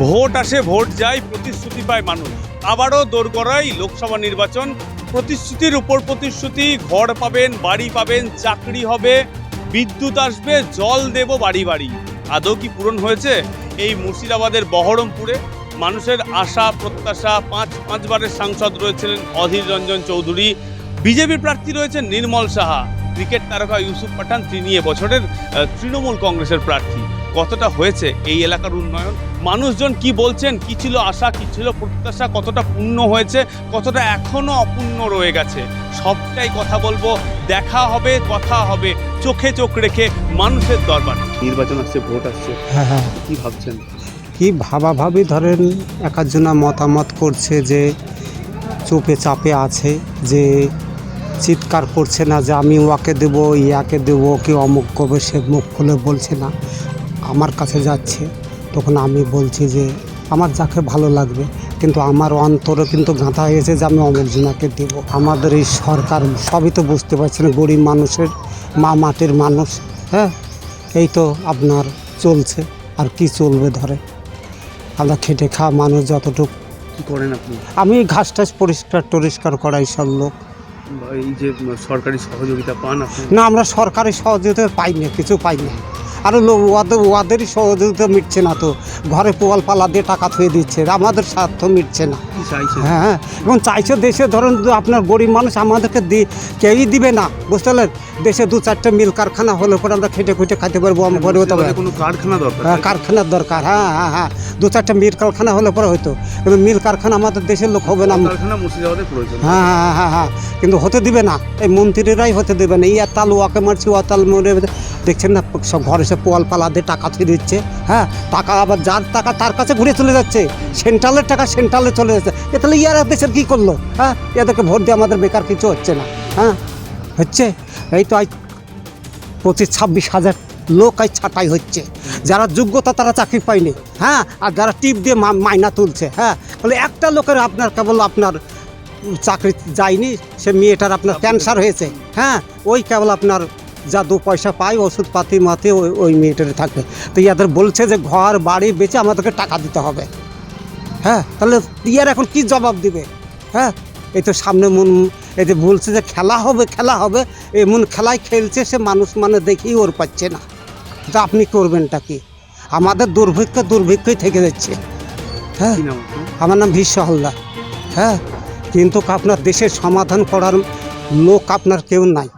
Vote আসে vote যায়, প্রতিশ্রুতি পায় মানুষ। আবারও দোরগড়ায় লোকসভা নির্বাচন। প্রতিশ্রুতির উপর প্রতিশ্রুতি, ঘর পাবেন, বাড়ি পাবেন, চাকরি হবে, বিদ্যুৎ আসবে, জল দেব বাড়ি বাড়ি। আদৌ কি পূরণ হয়েছে? এই মুর্শিদাবাদের বহরমপুরে মানুষের আশা প্রত্যাশা। পাঁচবারের সাংসদ রয়েছিলেন অধীর রঞ্জন চৌধুরী, বিজেপির প্রার্থী রয়েছেন নির্মল সাহা, ক্রিকেট তারকা ইউসুফ পাঠান, তিনি এবছরের তৃণমূল কংগ্রেসের প্রার্থী। কতটা হয়েছে এই এলাকার উন্নয়ন? মানুষজন কি বলছেন? কি ছিল আশা, কি ছিল প্রত্যাশা? কতটা পূর্ণ হয়েছে, কতটা এখনো অপূর্ণ রয়ে গেছে? সবটাই কথা বলবো, দেখা হবে, কথা হবে, চোখে চোখ রেখে মানুষের দরবারে। নির্বাচন আসছে, ভোট আসছে, হ্যাঁ, কি ভাবছেন? কি ভাবাভাবি ধরেন একজনা মতামত করছে যে চুপে চাপে আছে, যে চিৎকার করছে না যে আমি ওয়াকে দেবো, ইয়াকে দেবো, কি অমুক করবে, সে মুখ খুলে বলছে না। আমার কাছে যাচ্ছে, তখন আমি বলছি যে আমার যাকে ভালো লাগবে, কিন্তু আমার অন্তরে কিন্তু গাঁথা হয়েছে যে আমি অমুকজনাকে দেবো। আমাদের এই সরকার সবই তো বুঝতে পারছেন, গরিব মানুষের মা মাটির মানুষ। হ্যাঁ, এই তো আপনার চলছে, আর কি চলবে ধরে। আমরা খেটে খাওয়া মানুষ যতটুকু। কি করেন আপনি? আমি ঘাস টাস পরিষ্কার করাই সব লোক। এই যে সরকারি সহযোগিতা পান আপনি? না, আমরা সরকারি সহযোগিতা পাই না, কিছু পাই না। আর ওদেরই সহযোগিতা মিটছে না, তো ঘরে পোয়াল পালা দিয়ে টাকা থুয়ে দিচ্ছে, আমাদের স্বার্থ মিটছে না। কি চাইছেন? হ্যাঁ, এবং চাইছে দেশে ধরেন আপনার গরিব মানুষ আমাদেরকে কেউই দিবে না, বুঝতে পারলেন। দেশে 2-4টা মিল কারখানা হলে পরে আমরা খেটে খুঁটে খাইতে পারবো। আমি গরিব তবে কোনো কারখানা দরকার? হ্যাঁ, কারখানার দরকার। হ্যাঁ, 2-4টা মিল কারখানা হলে পরে হয়তো, কিন্তু মিল কারখানা আমাদের দেশের লোক হবে না। কারখানা মুর্শিদাবাদে প্রয়োজন। হ্যাঁ, কিন্তু হতে দিবে না, এই মন্ত্রীরাই হতে দেবে না। ইয়া তাল ওয়াকে মারছি, ওয়া তাল মরে দেখছেন না, সব ঘরে সে পোয়াল পালা দিয়ে টাকা থুয়ে দিচ্ছে। হ্যাঁ, টাকা আবার যার টাকা তার কাছে ঘুরে চলে যাচ্ছে, সেন্ট্রালের টাকা সেন্ট্রালে চলে যাচ্ছে। এ তাহলে ইয়ারা দেশের কী করলো? হ্যাঁ, এদেরকে ভোট দিয়ে আমাদের বেকার কিছু হচ্ছে না। হ্যাঁ, হচ্ছে এই তো 25-26 হাজার লোক আজ ছাঁটাই হচ্ছে। যারা যোগ্যতা তারা চাকরি পায়নি। হ্যাঁ, আর যারা টিপ দিয়ে মাইনা তুলছে। হ্যাঁ, বলে একটা লোকের আপনার কেবল আপনার চাকরি যায়নি, সে মেয়েটার আপনার ক্যান্সার হয়েছে। হ্যাঁ, ওই কেবল আপনার যা 2 পয়সা পায় ওষুধপাতি মাতে ওই মেয়েটারে থাকবে। তো ইয়াদের বলছে যে ঘর বাড়ি বেচে আমাদেরকে টাকা দিতে হবে। হ্যাঁ, তাহলে ইয়ার এখন কি জবাব দিবে? হ্যাঁ, এই তো সামনে এই যে বলছে যে খেলা হবে, এমন খেলায় খেলছে সে মানুষ মানে দেখেই ওর পাচ্ছে না। তা আপনি করবেনটা কি? আমাদের দুর্ভিক্ষই থেকে যাচ্ছে। হ্যাঁ, আমার নাম ভীষ্ম হালদার। হ্যাঁ, কিন্তু আপনার দেশের সমাধান করার লোক আপনার কেউ নাই।